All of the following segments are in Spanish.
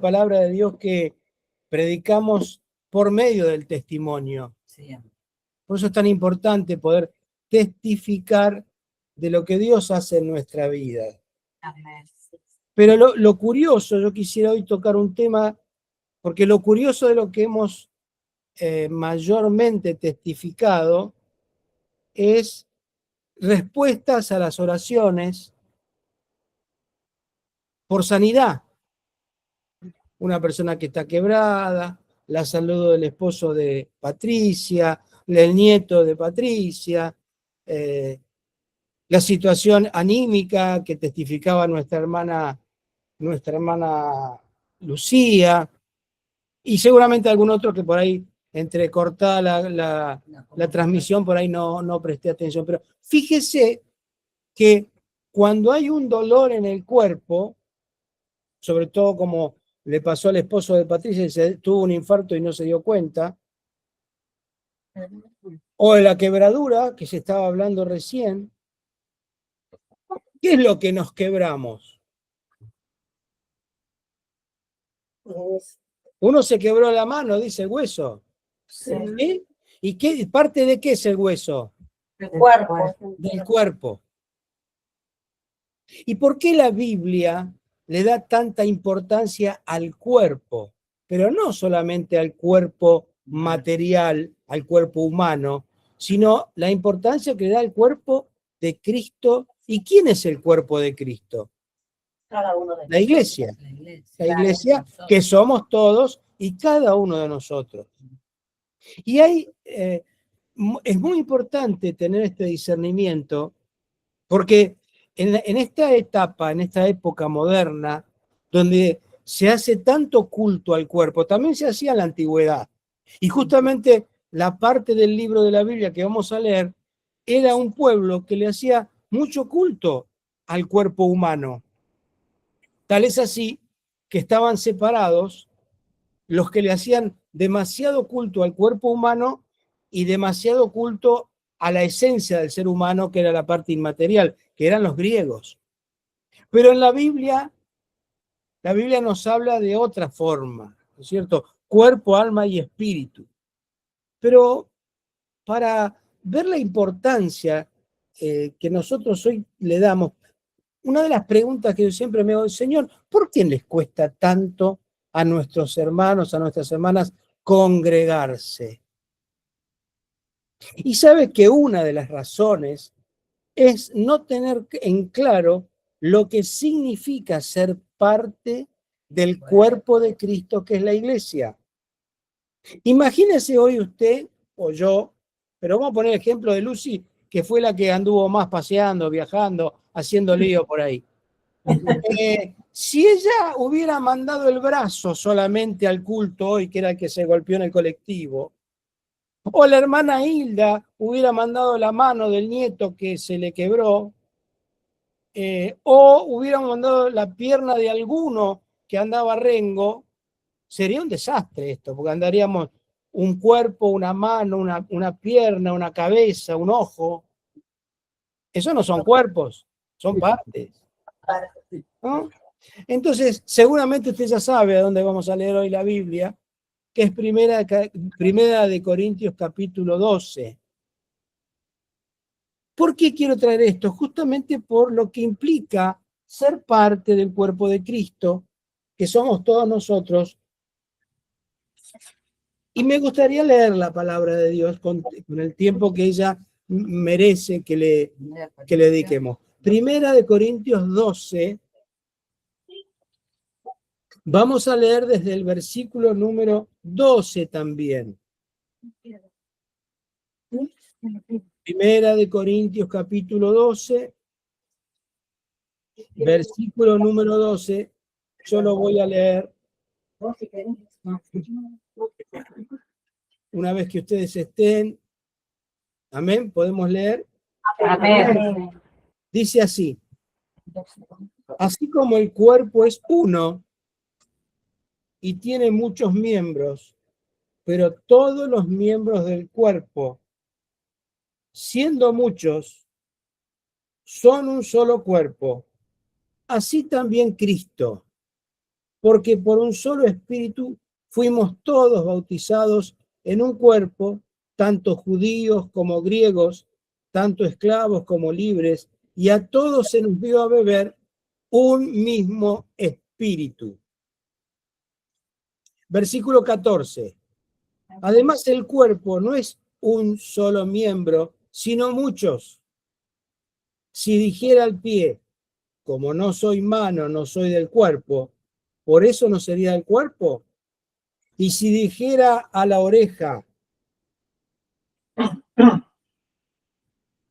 palabra de Dios que predicamos por medio del testimonio. Sí. Por eso es tan importante poder testificar de lo que Dios hace en nuestra vida. Amén. Pero lo curioso, yo quisiera hoy tocar un tema, porque lo curioso de lo que hemos mayormente testificado es respuestas a las oraciones por sanidad. Una persona que está quebrada, la salud del esposo de Patricia, el nieto de Patricia, la situación anímica que testificaba nuestra hermana Lucía, y seguramente algún otro que por ahí, entrecortada la transmisión, por ahí no presté atención. Pero fíjese que cuando hay un dolor en el cuerpo, sobre todo como le pasó al esposo de Patricia, que tuvo un infarto y no se dio cuenta, o de la quebradura, que se estaba hablando recién, ¿qué es lo que nos quebramos? Uno se quebró la mano, dice el hueso. Sí. ¿Y qué parte de qué es el hueso? El cuerpo. Del cuerpo. ¿Y por qué la Biblia le da tanta importancia al cuerpo? Pero no solamente al cuerpo material, al cuerpo humano, sino la importancia que le da al cuerpo de Cristo. ¿Y quién es el cuerpo de Cristo? Cada uno de La iglesia. La iglesia que somos todos y cada uno de nosotros. Y es muy importante tener este discernimiento porque en esta etapa, en esta época moderna, donde se hace tanto culto al cuerpo, también se hacía en la antigüedad. Y justamente la parte del libro de la Biblia que vamos a leer era un pueblo que le hacía mucho culto al cuerpo humano. Tal es así que estaban separados los que le hacían demasiado culto al cuerpo humano y demasiado culto a la esencia del ser humano, que era la parte inmaterial, que eran los griegos. Pero en la Biblia nos habla de otra forma, ¿no es cierto? Cuerpo, alma y espíritu. Pero para ver la importancia que nosotros hoy le damos, una de las preguntas que yo siempre me hago es, Señor, ¿por qué les cuesta tanto a nuestros hermanos, a nuestras hermanas, congregarse? Y sabe que una de las razones es no tener en claro lo que significa ser parte del cuerpo de Cristo, que es la iglesia. Imagínese hoy usted o yo, pero vamos a poner el ejemplo de Lucy, que fue la que anduvo más paseando, viajando, haciendo lío por ahí. Si ella hubiera mandado el brazo solamente al culto hoy, que era el que se golpeó en el colectivo, o la hermana Hilda hubiera mandado la mano del nieto que se le quebró, o hubieran mandado la pierna de alguno que andaba rengo, sería un desastre esto, porque andaríamos un cuerpo, una mano, una pierna, una cabeza, un ojo. Eso no son cuerpos, son partes, ¿no? Entonces, seguramente usted ya sabe a dónde vamos a leer hoy la Biblia, que es primera de Corintios capítulo 12. ¿Por qué quiero traer esto? Justamente por lo que implica ser parte del cuerpo de Cristo, que somos todos nosotros. Y me gustaría leer la palabra de Dios con el tiempo que ella merece que le dediquemos. Primera de Corintios 12. Vamos a leer desde el versículo número 12 también. Primera de Corintios capítulo 12, versículo número 12. Yo lo voy a leer. Una vez que ustedes estén, amén, podemos leer. Amén. Dice así: así como el cuerpo es uno y tiene muchos miembros, pero todos los miembros del cuerpo, siendo muchos, son un solo cuerpo. Así también Cristo. porque por un solo espíritu fuimos todos bautizados en un cuerpo, tanto judíos como griegos, tanto esclavos como libres, y a todos se nos dio a beber un mismo espíritu. Versículo 14. Además, el cuerpo no es un solo miembro, sino muchos. Si dijera al pie, como no soy mano, no soy del cuerpo, ¿por eso no sería del cuerpo? Y si dijera a la oreja,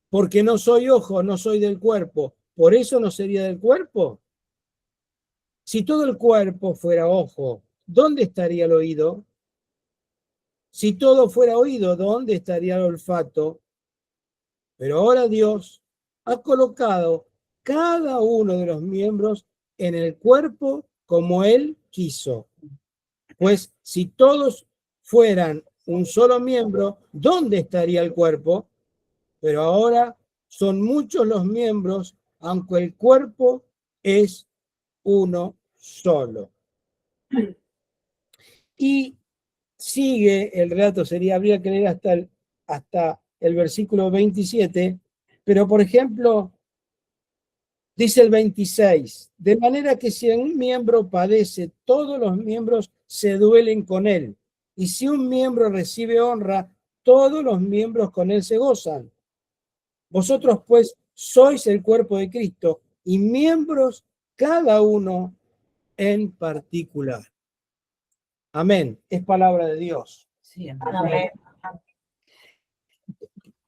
porque no soy ojo, no soy del cuerpo, ¿por eso no sería del cuerpo? Si todo el cuerpo fuera ojo, ¿dónde estaría el oído? Si todo fuera oído, ¿dónde estaría el olfato? Pero ahora Dios ha colocado cada uno de los miembros en el cuerpo como Él quiso. Pues si todos fueran un solo miembro, ¿dónde estaría el cuerpo? Pero ahora son muchos los miembros, aunque el cuerpo es uno solo. Y sigue el relato, habría que leer hasta el versículo 27, pero por ejemplo, dice el 26, de manera que si un miembro padece, todos los miembros se duelen con él. Y si un miembro recibe honra, todos los miembros con él se gozan. Vosotros pues sois el cuerpo de Cristo y miembros cada uno en particular. Amén. Es palabra de Dios. Sí, amén.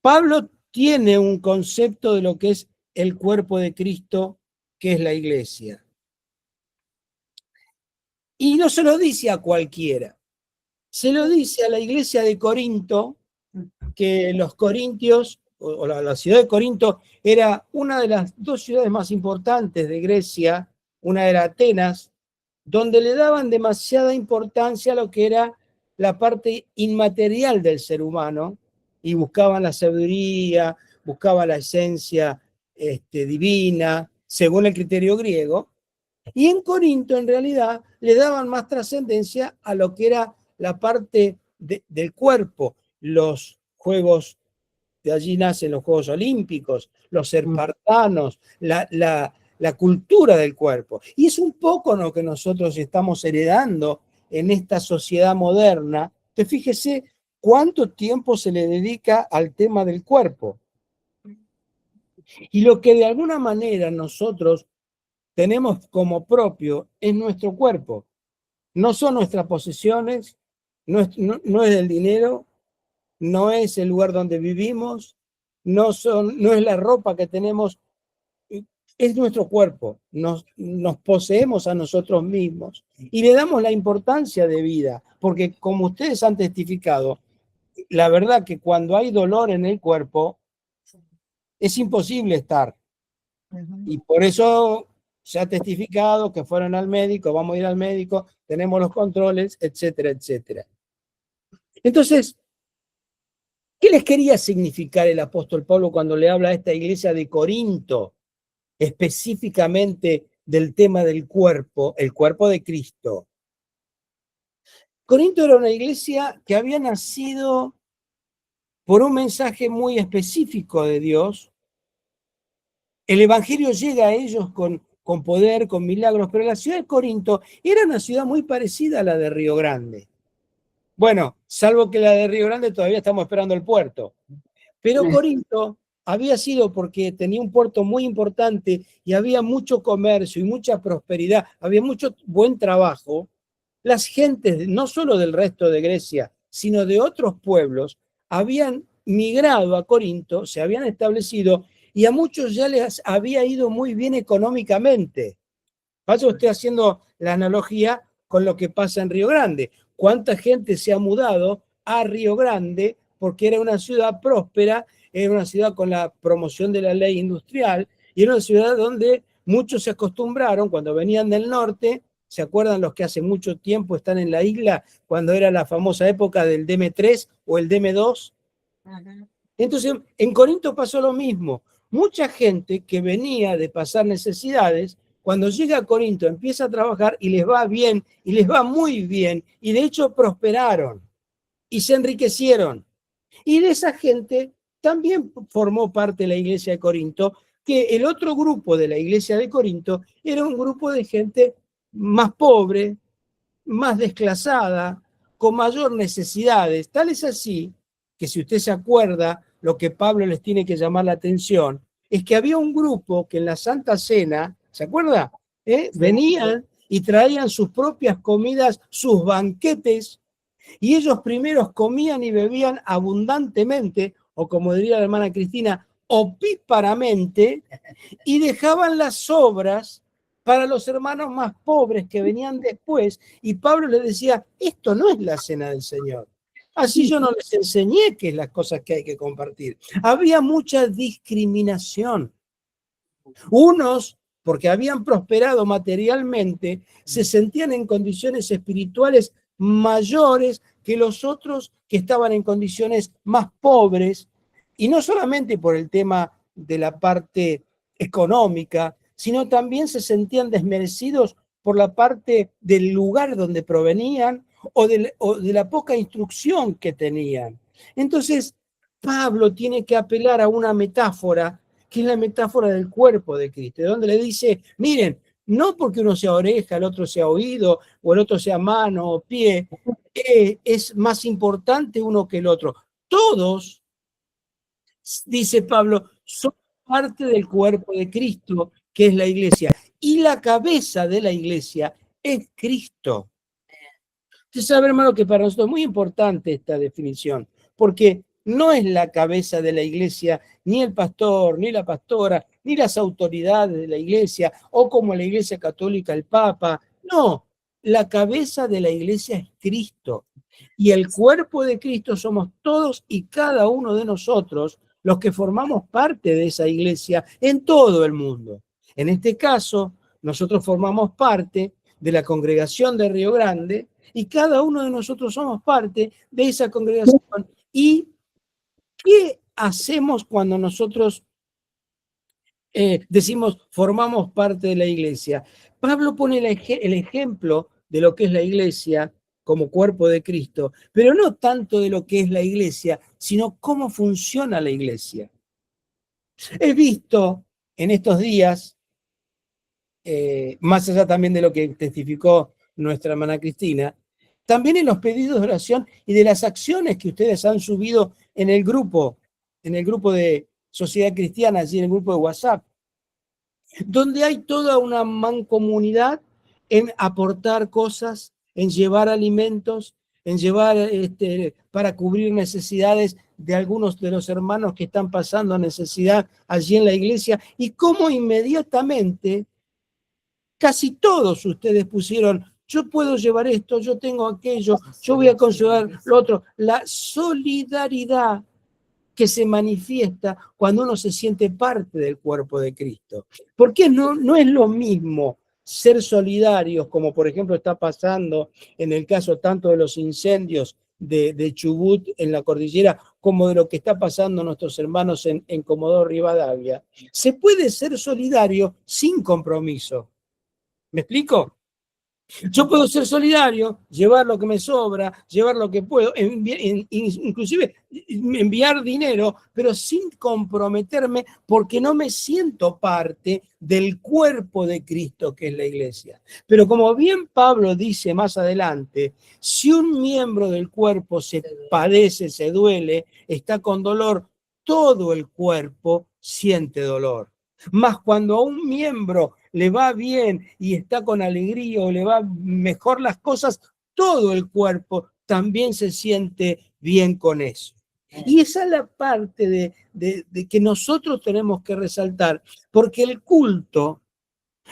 Pablo tiene un concepto de lo que es el cuerpo de Cristo, que es la iglesia. Y no se lo dice a cualquiera. Se lo dice a la iglesia de Corinto, que los corintios, o la ciudad de Corinto, era una de las dos ciudades más importantes de Grecia, una era Atenas, donde le daban demasiada importancia a lo que era la parte inmaterial del ser humano y buscaban la sabiduría, buscaban la esencia divina, según el criterio griego. Y en Corinto, en realidad, le daban más trascendencia a lo que era la parte del cuerpo, los juegos, de allí nacen los Juegos Olímpicos, los espartanos, la cultura del cuerpo. Y es un poco lo que nosotros estamos heredando en esta sociedad moderna, que fíjese cuánto tiempo se le dedica al tema del cuerpo. Y lo que de alguna manera nosotros tenemos como propio es nuestro cuerpo. No son nuestras posesiones, no es el dinero, no es el lugar donde vivimos, no es la ropa que tenemos, es nuestro cuerpo. Nos poseemos a nosotros mismos y le damos la importancia de vida, porque como ustedes han testificado, la verdad que cuando hay dolor en el cuerpo, es imposible estar. Y por eso se ha testificado que fueron al médico, vamos a ir al médico, tenemos los controles, etcétera, etcétera. Entonces, ¿qué les quería significar el apóstol Pablo cuando le habla a esta iglesia de Corinto, específicamente del tema del cuerpo, el cuerpo de Cristo? Corinto era una iglesia que había nacido por un mensaje muy específico de Dios. El evangelio llega a ellos con poder, con milagros, pero la ciudad de Corinto era una ciudad muy parecida a la de Río Grande. Bueno, salvo que la de Río Grande todavía estamos esperando el puerto. Pero Corinto había sido porque tenía un puerto muy importante y había mucho comercio y mucha prosperidad, había mucho buen trabajo. Las gentes, no solo del resto de Grecia, sino de otros pueblos, habían migrado a Corinto, se habían establecido y a muchos ya les había ido muy bien económicamente. Vaya usted haciendo la analogía con lo que pasa en Río Grande. ¿Cuánta gente se ha mudado a Río Grande porque era una ciudad próspera, era una ciudad con la promoción de la ley industrial y era una ciudad donde muchos se acostumbraron cuando venían del norte? ¿Se acuerdan los que hace mucho tiempo están en la isla cuando era la famosa época del DM3 o el DM2? Entonces, en Corinto pasó lo mismo. Mucha gente que venía de pasar necesidades cuando llega a Corinto empieza a trabajar y les va bien, y les va muy bien, y de hecho prosperaron y se enriquecieron. Y de esa gente también formó parte de la iglesia de Corinto, que el otro grupo de la iglesia de Corinto era un grupo de gente más pobre, más desclasada, con mayor necesidades. Tal es así que si usted se acuerda, lo que Pablo les tiene que llamar la atención es que había un grupo que en la Santa Cena, ¿se acuerda? Venían y traían sus propias comidas, sus banquetes, y ellos primeros comían y bebían abundantemente, o como diría la hermana Cristina, opíparamente, y dejaban las sobras para los hermanos más pobres que venían después. Y Pablo les decía, esto no es la cena del Señor. Así yo no les enseñé que es las cosas que hay que compartir. Había mucha discriminación. Unos, porque habían prosperado materialmente, se sentían en condiciones espirituales mayores que los otros que estaban en condiciones más pobres, y no solamente por el tema de la parte económica, sino también se sentían desmerecidos por la parte del lugar donde provenían o de la poca instrucción que tenían. Entonces, Pablo tiene que apelar a una metáfora que es la metáfora del cuerpo de Cristo, donde le dice, miren, no porque uno sea oreja, el otro sea oído, o el otro sea mano o pie, es más importante uno que el otro. Todos, dice Pablo, son parte del cuerpo de Cristo, que es la iglesia. Y la cabeza de la iglesia es Cristo. Usted sabe, hermano, que para nosotros es muy importante esta definición, porque no es la cabeza de la iglesia, ni el pastor, ni la pastora, ni las autoridades de la iglesia, o como la iglesia católica, el papa. No, la cabeza de la iglesia es Cristo. Y el cuerpo de Cristo somos todos y cada uno de nosotros los que formamos parte de esa iglesia en todo el mundo. En este caso, nosotros formamos parte de la congregación de Río Grande y cada uno de nosotros somos parte de esa congregación. ¿Y qué hacemos cuando nosotros decimos formamos parte de la iglesia? Pablo pone el ejemplo de lo que es la iglesia como cuerpo de Cristo, pero no tanto de lo que es la iglesia, sino cómo funciona la iglesia. He visto en estos días, más allá también de lo que testificó nuestra hermana Cristina, también en los pedidos de oración y de las acciones que ustedes han subido en el grupo de Sociedad Cristiana, allí en el grupo de WhatsApp, donde hay toda una mancomunidad en aportar cosas, en llevar alimentos, en llevar para cubrir necesidades de algunos de los hermanos que están pasando necesidad allí en la iglesia, y cómo inmediatamente casi todos ustedes pusieron, yo puedo llevar esto, yo tengo aquello, yo voy a considerar lo otro. La solidaridad que se manifiesta cuando uno se siente parte del cuerpo de Cristo. Porque no es lo mismo ser solidarios, como por ejemplo está pasando en el caso tanto de los incendios de Chubut en la cordillera, como de lo que está pasando a nuestros hermanos en Comodoro Rivadavia. Se puede ser solidario sin compromiso. ¿Me explico? Yo puedo ser solidario, llevar lo que me sobra, llevar lo que puedo, inclusive enviar dinero, pero sin comprometerme porque no me siento parte del cuerpo de Cristo que es la iglesia. Pero como bien Pablo dice más adelante, si un miembro del cuerpo se padece, se duele, está con dolor, todo el cuerpo siente dolor. Más cuando a un miembro le va bien y está con alegría o le va mejor las cosas, todo el cuerpo también se siente bien con eso. Y esa es la parte de que nosotros tenemos que resaltar, porque el culto,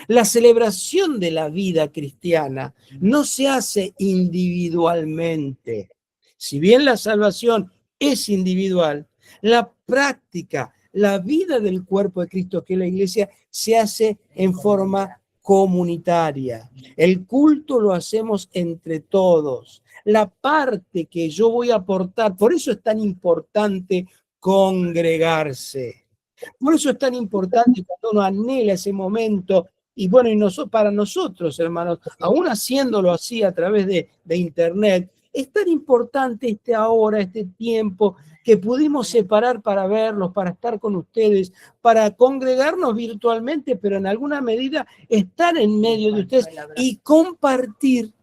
la celebración de la vida cristiana, no se hace individualmente. Si bien la salvación es individual, la práctica, la vida del cuerpo de Cristo, que es la iglesia, se hace en forma comunitaria. El culto lo hacemos entre todos. La parte que yo voy a aportar, por eso es tan importante congregarse. Por eso es tan importante cuando uno anhela ese momento Y bueno, para nosotros, hermanos, aún haciéndolo así a través de Internet, es tan importante este tiempo que pudimos separar para verlos, para estar con ustedes, para congregarnos virtualmente, pero en alguna medida estar en medio de ustedes y compartir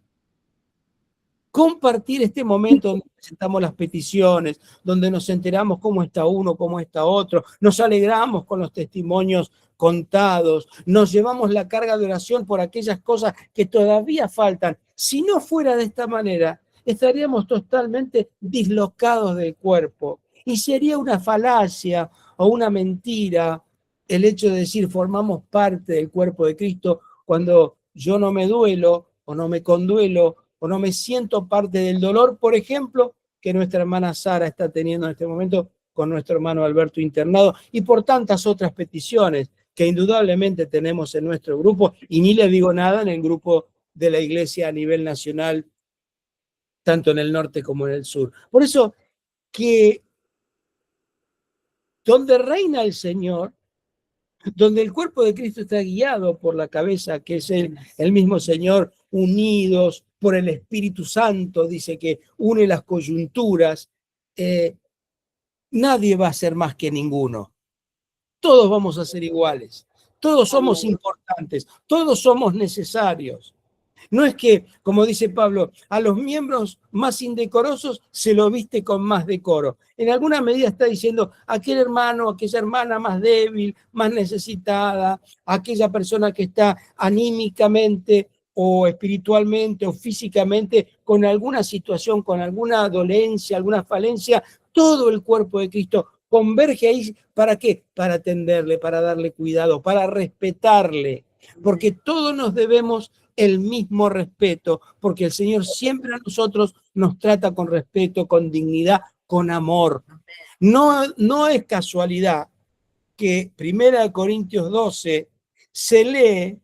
este momento donde presentamos las peticiones, donde nos enteramos cómo está uno, cómo está otro, nos alegramos con los testimonios contados, nos llevamos la carga de oración por aquellas cosas que todavía faltan. Si no fuera de esta manera, estaríamos totalmente dislocados del cuerpo y sería una falacia o una mentira el hecho de decir formamos parte del cuerpo de Cristo cuando yo no me duelo o no me conduelo o no me siento parte del dolor, por ejemplo, que nuestra hermana Sara está teniendo en este momento con nuestro hermano Alberto internado y por tantas otras peticiones que indudablemente tenemos en nuestro grupo, y ni le digo nada en el grupo de la iglesia a nivel nacional, tanto en el norte como en el sur. Por eso que donde reina el Señor, donde el cuerpo de Cristo está guiado por la cabeza, que es el mismo Señor, unidos por el Espíritu Santo, dice que une las coyunturas, nadie va a ser más que ninguno. Todos vamos a ser iguales, todos somos importantes, todos somos necesarios. No es que, como dice Pablo, a los miembros más indecorosos se lo viste con más decoro. En alguna medida está diciendo aquel hermano, aquella hermana más débil, más necesitada, aquella persona que está anímicamente o espiritualmente o físicamente con alguna situación, con alguna dolencia, alguna falencia, todo el cuerpo de Cristo converge ahí. ¿Para qué? Para atenderle, para darle cuidado, para respetarle, porque todos nos debemos el mismo respeto, porque el Señor siempre a nosotros nos trata con respeto, con dignidad, con amor. No es casualidad que 1 Corintios 12 se lee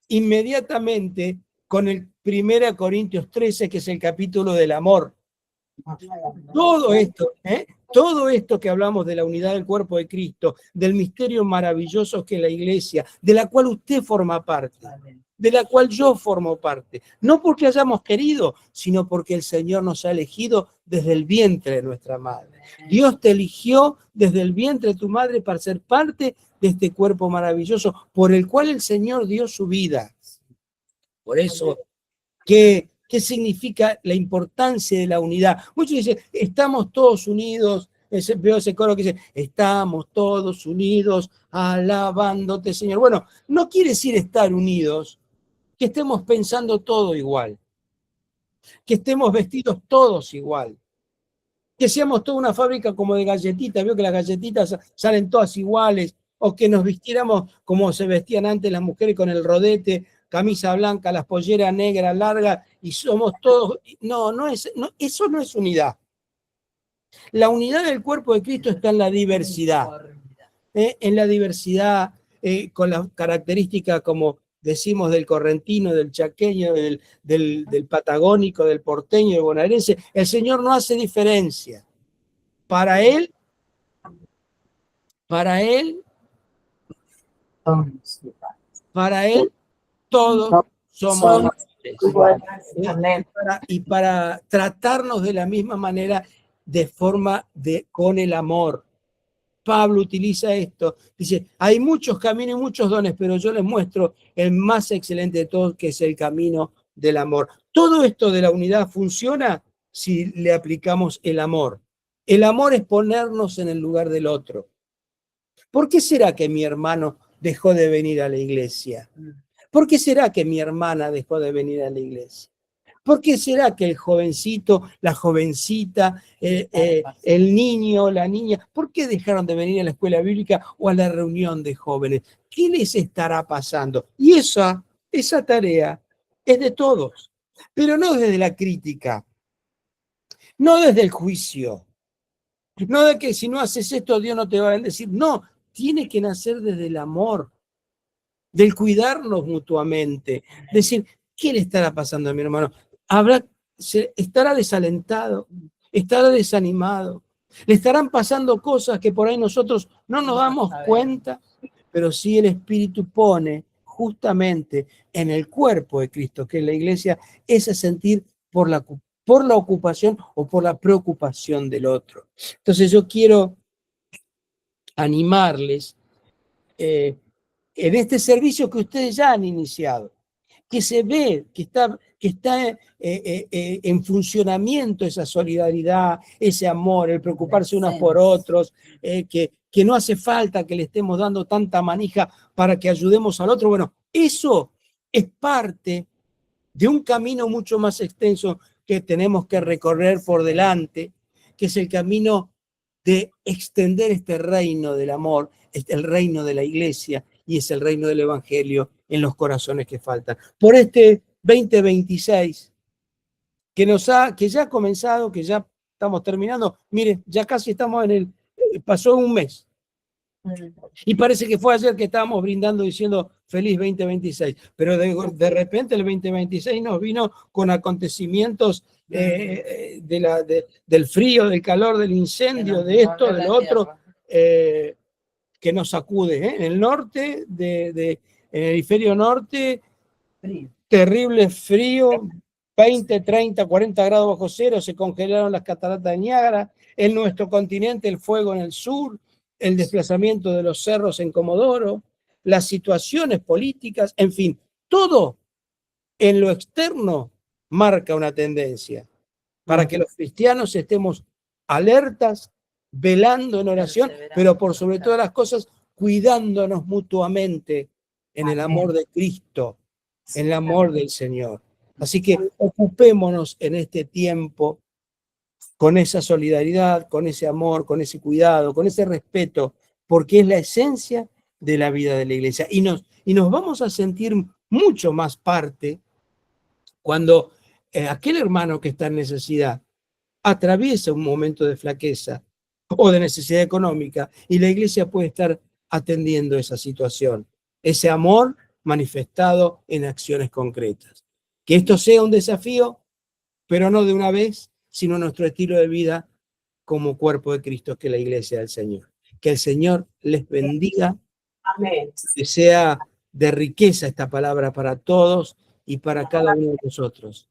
inmediatamente con el 1 Corintios 13, que es el capítulo del amor. Todo esto que hablamos de la unidad del cuerpo de Cristo, del misterio maravilloso que es la iglesia, de la cual usted forma parte, de la cual yo formo parte, no porque hayamos querido, sino porque el Señor nos ha elegido desde el vientre de nuestra madre. Dios te eligió desde el vientre de tu madre para ser parte de este cuerpo maravilloso por el cual el Señor dio su vida. Por eso, ¿qué significa la importancia de la unidad? Muchos dicen, estamos todos unidos. Veo ese coro que dice, estamos todos unidos alabándote, Señor. Bueno, no quiere decir estar unidos, que estemos pensando todo igual, que estemos vestidos todos igual, que seamos toda una fábrica como de galletitas. Veo que las galletitas salen todas iguales, o que nos vistiéramos como se vestían antes las mujeres con el rodete, camisa blanca, las polleras negras largas, y somos todos. No, eso no es unidad. La unidad del cuerpo de Cristo está en la diversidad. En la diversidad, con las características, como decimos, del correntino, del chaqueño, del patagónico, del porteño, del bonaerense. El Señor no hace diferencia. Para Él, todos somos iguales. Y para tratarnos de la misma manera, de forma con el amor. Pablo utiliza esto, dice, hay muchos caminos y muchos dones, pero yo les muestro el más excelente de todos, que es el camino del amor. Todo esto de la unidad funciona si le aplicamos el amor. El amor es ponernos en el lugar del otro. ¿Por qué será que mi hermano dejó de venir a la iglesia? ¿Por qué será que mi hermana dejó de venir a la iglesia? ¿Por qué será que el jovencito, la jovencita, el niño, la niña, por qué dejaron de venir a la escuela bíblica o a la reunión de jóvenes? ¿Qué les estará pasando? Y esa tarea es de todos, pero no desde la crítica, no desde el juicio, no de que si no haces esto Dios no te va a bendecir. No, tiene que nacer desde el amor, del cuidarnos mutuamente, decir, ¿qué le estará pasando a mi hermano? Estará desalentado, estará desanimado, le estarán pasando cosas que por ahí nosotros no nos damos cuenta, pero sí el Espíritu pone justamente en el cuerpo de Cristo, que es la iglesia, ese sentir por la ocupación o por la preocupación del otro. Entonces yo quiero animarles en este servicio que ustedes ya han iniciado, que se ve, que está en funcionamiento esa solidaridad, ese amor, el preocuparse unos por otros, que no hace falta que le estemos dando tanta manija para que ayudemos al otro. Bueno, eso es parte de un camino mucho más extenso que tenemos que recorrer por delante, que es el camino de extender este reino del amor, el reino de la iglesia, y es el reino del evangelio en los corazones que faltan. Por este 2026, que ya ha comenzado, que ya estamos terminando, mire, ya casi estamos pasó un mes. Y parece que fue ayer que estábamos brindando diciendo feliz 2026, pero de repente el 2026 nos vino con acontecimientos del frío, del calor, del incendio, de esto, del otro, que nos sacude. En el norte, en el hemisferio norte, terrible frío, 20, 30, 40 grados bajo cero, se congelaron las cataratas de Niágara. En nuestro continente, el fuego en el sur, el desplazamiento de los cerros en Comodoro, las situaciones políticas, en fin, todo en lo externo marca una tendencia para que los cristianos estemos alertas, velando en oración, pero por sobre todas las cosas, cuidándonos mutuamente en el amor de Cristo, en el amor del Señor. Así que ocupémonos en este tiempo con esa solidaridad, con ese amor, con ese cuidado, con ese respeto, porque es la esencia de la vida de la iglesia. Y nos vamos a sentir mucho más parte cuando aquel hermano que está en necesidad atraviesa un momento de flaqueza o de necesidad económica, y la iglesia puede estar atendiendo esa situación, ese amor manifestado en acciones concretas. Que esto sea un desafío, pero no de una vez, sino nuestro estilo de vida como cuerpo de Cristo, que es la iglesia del Señor. Que el Señor les bendiga. Amén. Que sea de riqueza esta palabra para todos y para cada uno de nosotros.